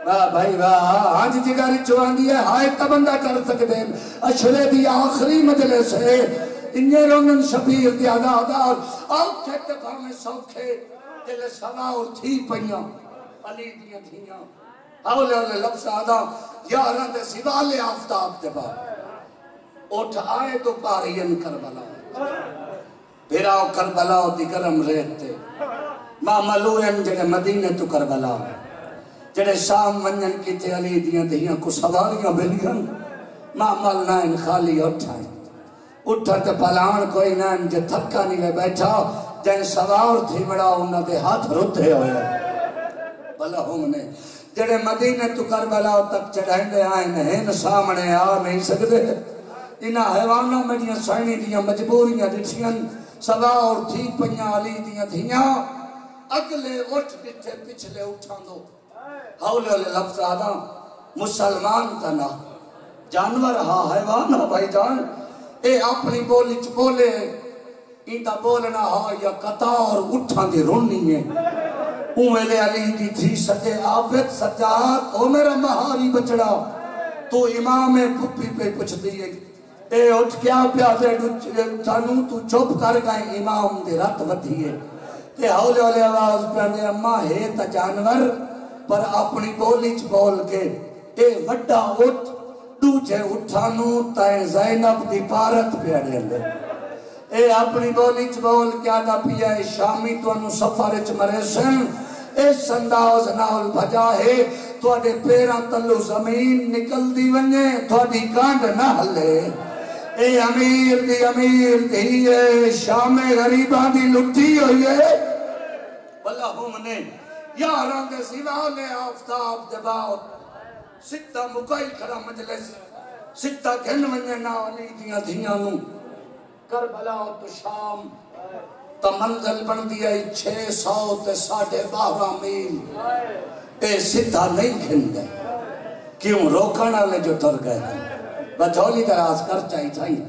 واہ بھائی واہ آج جگاری چوان دی ہے ہائے تبندہ کر سکتے ہیں اشرے دی آخری مجلس ہے انجے رونن شبیر دی آدھار آؤ کہتے بھامے سوکھے دل سواؤ تھی پئیاں علی دیاں تھیاں اولے اولے لفظ آدھا یاران دے سوالے آفتاب دے بار اٹھ آئے تو پارین کربلا بھیراؤ کربلا دی گرم ریت تے ماں ملوین جگہ مدینہ تو کربلا جڑے شام ونجن کی تے علی دیاں دیاں کو سواریاں بلیاں معمل نائن خالی اٹھائیں اٹھا تے پلان کوئی نائن جے تھکا نہیں لے بیٹھا جائیں سوار تھی بڑا انہاں دے ہاتھ رتے ہوئے بلا ہم نے جڑے مدینہ تو کربلا تک چڑھائیں دے آئیں ہیں سامنے آ نہیں سکتے انہاں حیوانوں میں دیاں سائنی دیاں مجبوریاں دٹھیاں سوار تھی پنیاں علی دیاں دیاں اگلے اٹھ ڈٹھے پچھلے اٹھاں دو ہولے ہولے لفظ آدھا مسلمان کا نا جانور ہاں حیوان ہاں بھائی جان اے اپنی بولی چ بولے انتا بولنا ہاں یا قطع اور اٹھاں دی رونی ہے اوہلے علی دی تھی سجے عابد سجاد او میرا مہاری بچڑا تو امام پھپی پہ پچھ دیئے اے اٹھ کیا پیادے تھانو تو چوپ کر گئے امام دے رت ودھیے تے ہولے ہولے آواز پیانے اماں ہے تا جانور پر اپنی بولی چ بول کے اے وڈا اٹھ دوجے اٹھانو تائیں زینب دی پارت پیانے لے اے اپنی بولی چ بول کیا دا پیا اے شامی تو انو سفر چ مرے سن اے سنداز نال بھجا ہے تو اڈے پیران تلو زمین نکل دی ونجے تو اڈی کانڈ نہ ہلے اے امیر دی اے شام غریبان دی لٹھی ہوئی ہے بلا ہم نے یاران دے سوالے آفتاب دے باؤ ستہ مکائی کھڑا مجلس ستہ گھن ونجے نا علی دیاں دھیانوں کربلا تو شام تا منزل بن دیا 600 تے 12.5 میل اے ستہ نہیں گھن گئے کیوں روکن والے جو تر گئے بچولی دراز کر چاہی چاہی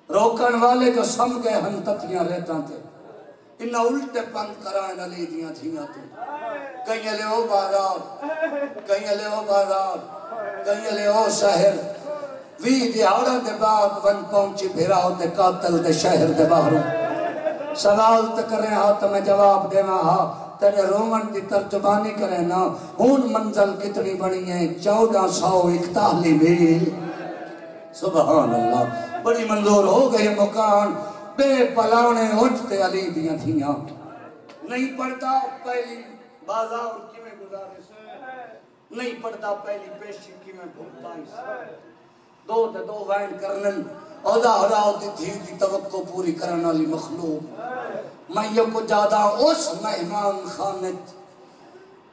روکن والے جو سم گئے ہم تتیاں رہتا تھے انہا الٹے پند کرائیں علی دیاں تھیاں تھے کہیں لے او بازار کہیں لے او بازار کہیں لے او شہر وی دیہاڑا دے بعد ون پہنچی بھیرا ہوتے قاتل دے شہر دے باہروں سوال تکرے ہاں تو میں جواب دے ماں ہاں تیرے رومن دی ترجمانی کرے نا ہون منزل کتنی بنی ہے 1441 میل سبحان اللہ بڑی منظور ہو گئی مکان بے پلانے اٹھتے علی دیاں تھیاں نہیں پڑھتا پہلی بازار کی میں گزارش نہیں پڑھتا پہلی پیشی کی میں بھگتائش دو وائن کرنن عہدہ ہوتی تھی دی توقع پوری کرن والی مخلوق میں یہ کو جادہ اس مہمان خانت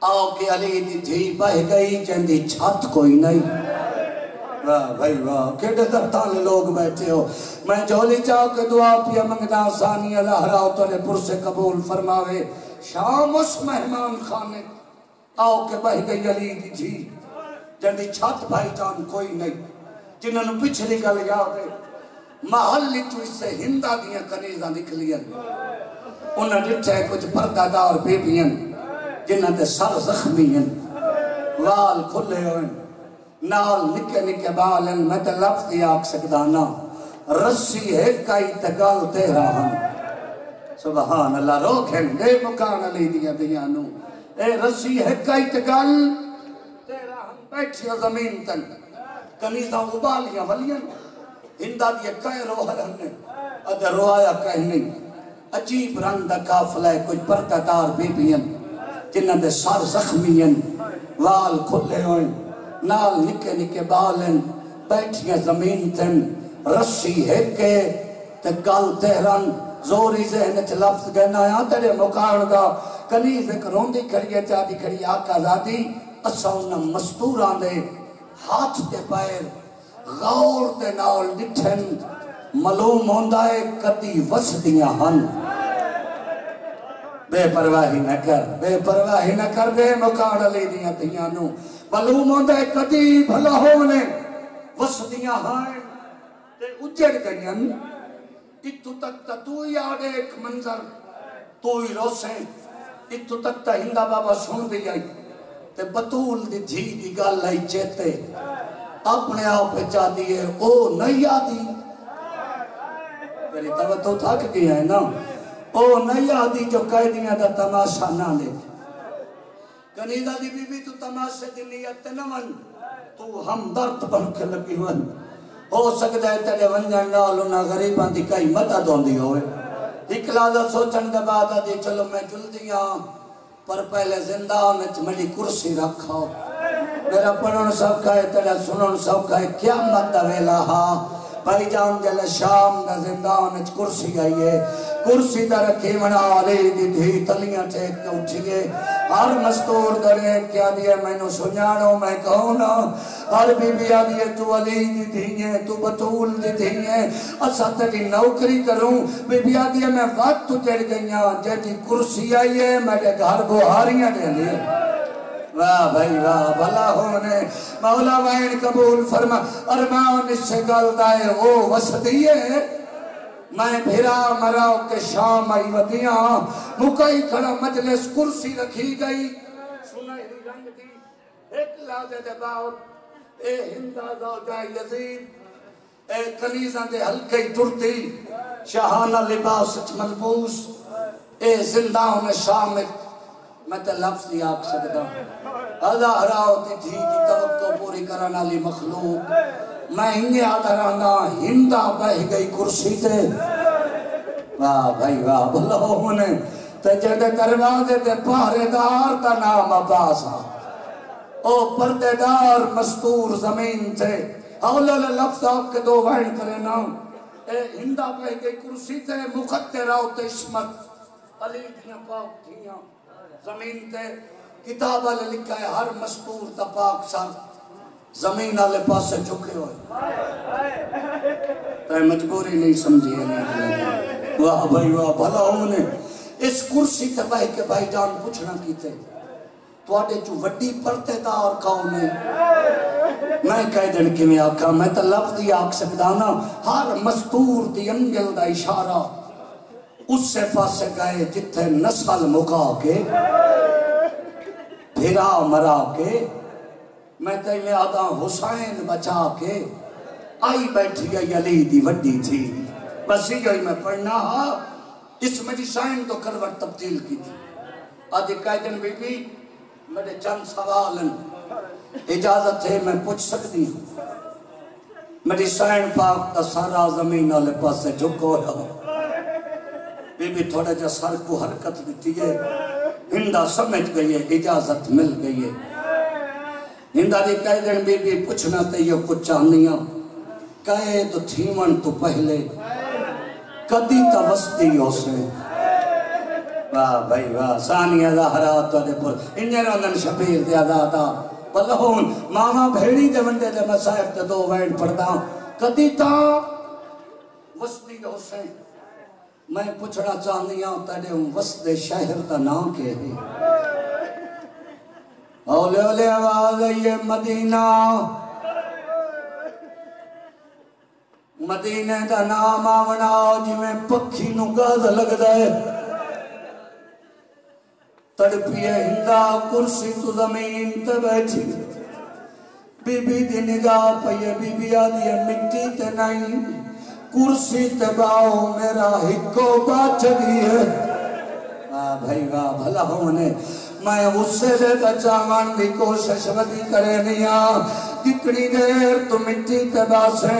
آؤ کہ علی دی تھی بہ گئی جن دی چھت کوئی نہیں واہ بھائی واہ کیڑے درتان لوگ بیٹھے ہو میں جولی چاہو کہ دعا پیا منگنا ثانی اللہ راو تولے پرسے قبول فرماوے شام اس مہمان خانے آؤ کہ بہ گئی علی دی تھی جن دی چھت بھائی جان کوئی نہیں جنہوں نے پچھلی گل یاد ہے محلی تو اس سے ہندہ دیاں کنیزاں نکلیں انہاں ڈٹھے کچھ پردادار بیبیاں جنہاں دے سر زخمیاں وال کھلے ہوئے نال نکے نکے بالن میں تے لفظ دی آکھ سکدانا رسی ہے کئی تگال تیرا ہم سبحان اللہ روکھیں دے مکان علی دیا دیانو اے رسی ہے کئی تگال تیرا ہم بیٹھیا زمین تن کنیزہ ابالیاں ولیاں ہندہ دیا کئی روحہ نے ادھے روحایا کہیں نہیں عجیب رنگ دا کافلہ ہے کچھ پردادار بیبیاں جنہاں دے سار زخمیاں وال کھلے ہوئے نال نکے نکے بالن بیٹھیاں زمین تن رسی ہے کے تے گل تہران زوری ذہنت لفظ گہنا ہے تیرے مکان دا کنیز ایک روندی کھڑی چاہتی کھڑی آقا زادی اساؤنا مستوران دے ہاتھ تے پیر غور دے نال ڈٹھن معلوم ہوندہ ہے کدی وسدیاں ہن بے پرواہی نہ کر بے مکان علی دیاں دھیانوں معلوم ہوندہ ہے کدی بھلا ہونے وسدیاں ہائیں تے اجڑ گئیں اتو تک تا تو ہی آڑے ایک منظر تو ہی روسیں اتو تک تا ہندہ بابا سن دی آئی تے بطول دی دھی دی گال لائی چیتے اپنے آپ پہ چاہ دیئے او نہیں آدھی میری توتو تھک گیا ہے نا او نہیں آدھی جو قیدیاں دا تماشا نہ لے کنیدہ دی بی بی تو تماشے دی نیت نمن تو ہم درد بن کے لگی ون ہو سکتا ہے تیرے ونجن نالونا غریبان دی کئی مدد ہوندی ہوئے اکلادہ سوچن دے بعد دی چلو میں جلدیاں پر پہلے زندان اچھ میری کرسی رکھا میرا پڑھن سب کہے تیرے سنن سب کہے قیامت دا ویلا ہاں بھائی جان جل شام دا زندان اچھ کرسی آئیے کرسی دا رکھی منا علی دی دھی تلیاں ٹھیک کے اٹھئیے ہر مستور درے کیا دیئے میں نو سنیانو میں کہونا ہر بی بی آدھیے تو علی دی دھیئے تو بطول دی دھیئے اسا تیری نوکری کروں بی بی آدھیے میں وقت تو چڑھ گئیاں جیتی کرسی آئیے میرے گھر بہاریاں دے لیے واہ بھائی واہ بھلا ہونے مولا وین قبول فرما ارمان اس سے گلدائے وہ وسدیے میں بھیرا مراؤ کے شام آئی ودیاں مکئی کھڑا مجلس کرسی رکھی گئی سنہری رنگ دی ایک لادے دے باؤت اے ہندہ زوجہ یزید اے کنیزاں دے ہلکے ترتی شاہانہ لباس ملبوس اے زندان شامت میں تے لفظ نہیں آگ سکتا اللہ ہراؤتی تھی کی توقع پوری کرانا لی مخلوق میں ہنگے آدھا رہنا ہندہ بہ گئی کرسی تے واہ بھائی واہ بھلا ہونے تے جڑے دروازے تے پہرے دار تا نام عباسا او پردے دار مستور زمین تے اولا لفظ آگ کے دو وین کرے نا اے ہندہ بہ گئی کرسی تے مقدر آؤت عشمت علی دیاں پاک دیاں زمین تے کتاب آلے لکھا ہے ہر مستور تا پاک سر زمین آلے پاس سے چکے ہوئے تو مجبوری نہیں سمجھی ہے واہ بھائی واہ بھلا ہونے اس کرسی تے بھائی کے بھائی جان پوچھنا کیتے تو آڑے جو وڈی پرتے دار کھاؤنے میں کہہ دن کی میں آکھا میں تا لفظ دی آکھ سکدانا ہر مستور دی انگل دا اشارہ اس سے پاسے گئے جتھے نسل مکا کے بھیرا مرا کے میں تیلے آدھا حسین بچا کے آئی بیٹھی ہے علی دی وڈی تھی بس یہ میں پڑھنا ہاں اس میری شائن تو کروٹ تبدیل کی تھی آدھی قائدن بی بی میرے چند سوالن اجازت ہے میں پوچھ سکتی ہوں میری شائن پاک تا سارا زمین آلے پاس سے جھکو ہے بی بی تھوڑے جا سر کو حرکت دیتی ہے ہندہ سمجھ گئی ہے اجازت مل گئی ہے ہندہ دی کہہ دن بی بی پوچھنا تے یہ کچھ چاہنیاں قید تھیمن تو پہلے کدی تا وسطی ہو سے واہ بھائی واہ ثانیہ ظاہرات ودے پر انجر اندن شبیر دیا دادا بلہون ماما بھیڑی دے وندے دے مسائب تے دو وینڈ پڑھتا کدی تا وسطی ہو سے میں پوچھنا چاہنی ہوں تیرے ہوں وسط شہر دا نام کے ہے اولے اولے آواز ہے مدینہ مدینہ دا نام آونا جی میں پکھی نو گاز لگ دائے تڑپیے ہندہ کرسی تو زمین تے بیٹھی بی بی دی نگاہ پہ بی بی آدھی مٹی تے نہیں کرسی تباؤ میرا ہکو باچ گئی ہے بھائی واہ بھلا ہونے میں اس سے دے بچاوان دی کوشش ودی کرے نیا کتنی دیر تو مٹی تبا سے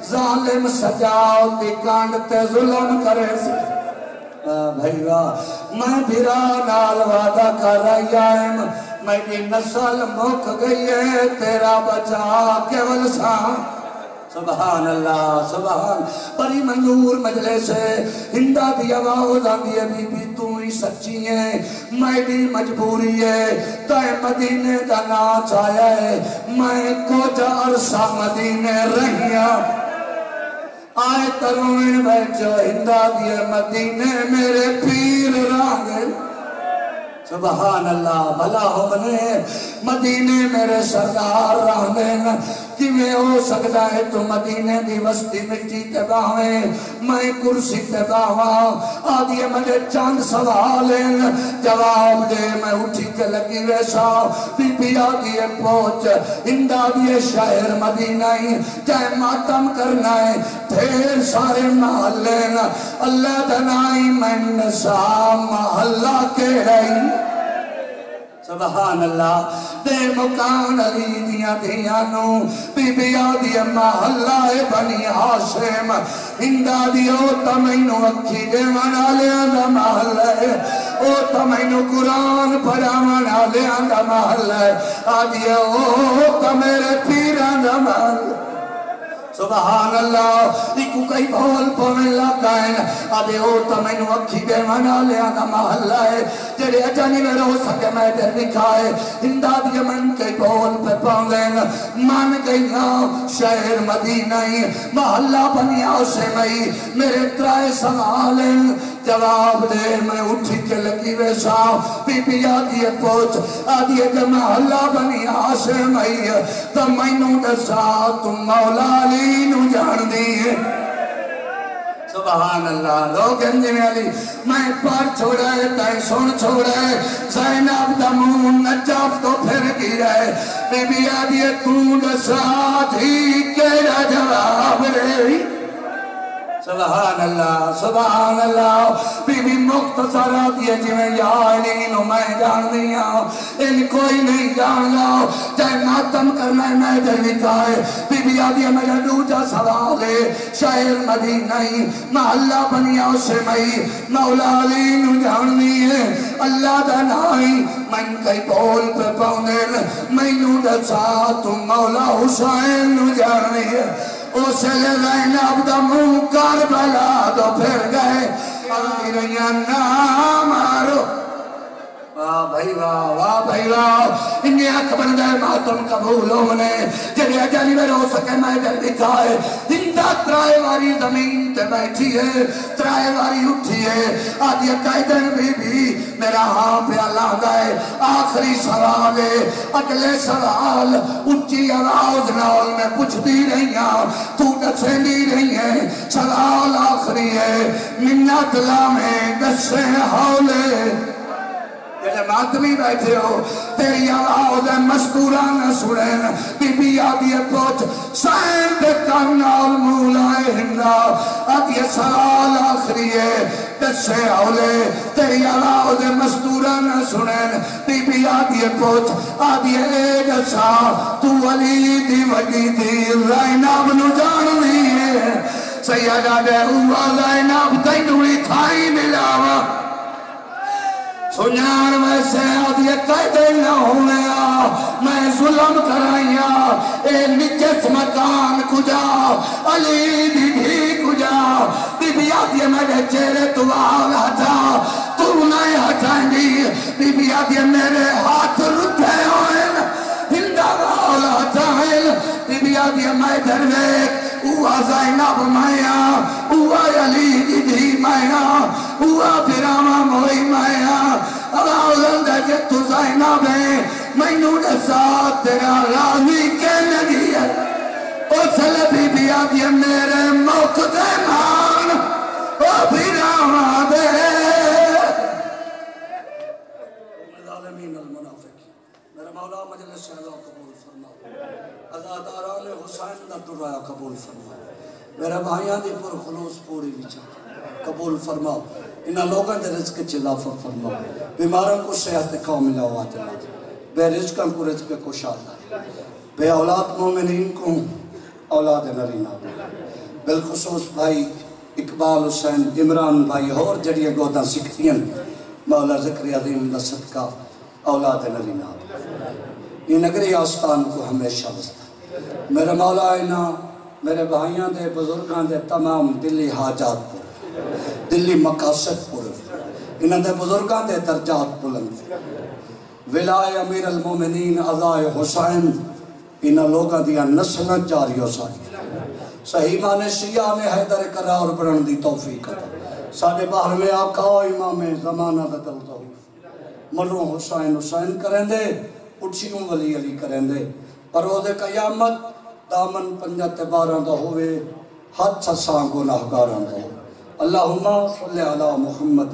ظالم سجاؤ دی کانڈتے ظلم کرے سے بھائی واہ میں بھیرا نال وعدہ کر رہی آئیم میری نسل مک گئی ہے تیرا بچا کیول سان سبحان اللہ سبحان بڑی منظور مجلس ہے ہندہ دی آواز آدھی ہے بی بی تو ہی سچی ہے میری مجبوری ہے تائے مدینے دا ناچ آیا ہے میں کو جا عرصہ مدینے رہیا آئے تروین بیچو ہندہ دیے مدینے میرے پیر رانگے سبحان اللہ بھلا ہو بنے مدینے میرے سردار رہنے کہ میں ہو سکتا ہے تو مدینے دی وستی مٹی تے باہیں میں کرسی تے باہاں آدھیے مجھے چاند سوالیں جواب دے میں اٹھی کے لگی ویسا بی بی آدھیے پوچھ ہندہ دیے شہر مدینہ ہی جائے ماتم کرنا ہے پھر سارے محلے اللہ دنائی من سا محلہ کے رہی سبحان اللہ دے مکان علی دیاں دیانو بی بی آدھی محلہ بنی ہاشم ہندہ دیو تمینو اکھی دے منا لیاں دا محلہ او تمینو قرآن پڑھا منا لیاں دا محلہ آدھی او تمیرے پیران دا محلہ سبحان اللہ ایکو کئی بھول پونے لگائیں آدھے او تمہیں وقی دے منا لے آنا محلہ ہے جڑے اجانی میں رو سکے میں در دکھائے ہندہ دیے من کئی بھول پہ پاؤں مان گئی نا شہر مدینہ محلہ بنی آسے میں میرے ترائے سوالیں جواب دے میں اٹھی کے لگی ویسا بی بی آدھیے پوچھ آدھیے کہ محلہ بنی آسے میں تو میں نو دسا تم مولا علی نو جان دیئے سبحان اللہ لوگ انجی میں علی میں پر چھوڑے تائیں سن چھوڑے زینب دمون نجاف تو پھر گرے بی بی آدھیے تو دسا تھی کیڑا جواب رہی سبحان اللہ بی بی مختصر آدھیے جی میں یا علینو میں جان دیا ان کوئی نہیں جان لاؤ جائے ماتم کرنا ہے میں در لکھائے بی بی آدھیے میرا دوجہ سوالے شہر مدینہ محلہ بنیا اسے میں مولا علینو جان دیئے اللہ دنائی من کئی بول پہ پاؤنے میں نو دسا تم مولا حسین نو جان دیئے اسے لے زینب دا منہ کربلا تو پھر گئے آدھی رہیاں نا مارو واہ بھائی واہ انہیں اکھ بن گئے ماتم قبول ہونے جنہیں اجانی میں رو سکے میں در دکھائے ہندہ ترائے واری زمین تے بیٹھی ہے ترائے واری اٹھی ہے آدھی قائدن بی میرا ہاں پہ اللہ گئے آخری سوال ہے اگلے سوال اچھی آواز نال میں پوچھ دی رہی ہاں تو دسے دی رہی ہے سوال آخری ہے منت لامیں دسے ہولے جیسے ماتمی بیٹھے ہو تیری آواز مستوران سنیں بی بی آدھی پوچھ سائن دے کنال مولائے ہندہ آدھی سوال آخری ہے دسے ہولے تیری آواز مستوران سنیں بی بی آدھی پوچھ آدھی اے دسا تو علی دی وڈی دی زینب نو جان لیے سیدہ دے ہوا زینب تینوی تھائی ملاوا سنیان میں سے آدھے قیدے نہ ہونے میں ظلم کرائیا اے نجس مکان کجا علی دی بھی کجا بی بی آدھے میرے چہرے تو آل ہٹا تو نہیں ہٹائیں دی بی بی آدھے میرے ہاتھ رکھے ہوئے ہندہ آل ہٹائیں بی بی آدھے میں درویک اوہ زینب مایا اوہ علی دی بھی مایا اوہ پیراما موئی مایا آوازن دے کہ تو زینب ہے میں نو ساتھ تیرا راضی کے لگی ہے او سلے بی بی آدھی میرے موقع مان او پیراما دے ظالمین المنافق میرا مولا مجلس شہدہ قبول فرما ازاداران حسین دا درایا قبول فرما میرا بھائیاں دی پر خلوص پوری وچا قبول فرما انہا لوگاں دے رزق چلافہ فرما بیماروں کو صحت کاملہ آوات اللہ بے رزقاں کو رزق کشادہ بے اولاد مومنین کو اولاد نرینہ بالخصوص بھائی اقبال حسین عمران بھائی اور جڑیے گودہ سکھتین مولا ذکر عظیم دا صدقہ اولاد نرینہ یہ نگری آستان کو ہمیشہ بستا میرے مولا اینا میرے بھائیاں دے بزرگاں دے تمام دلی حاجات پر دلی مقاصد پر انہاں دے بزرگاں دے درجات بلند ولائے امیر المومنین عزائے حسین انہاں لوگاں دیا نسل جاری ہو ساری صحیح معنی شیعہ میں حیدر قرار بنن دی توفیق عطا ساڑھے باہر میں آقا امام زمانہ دا دل توفیق مروں حسین کریں دے اٹھیوں ولی علی کریں دے پروز قیامت دامن پنجت باران دا ہوئے حد سساں گناہگاران دا ہوئے اللہم صلی علی محمد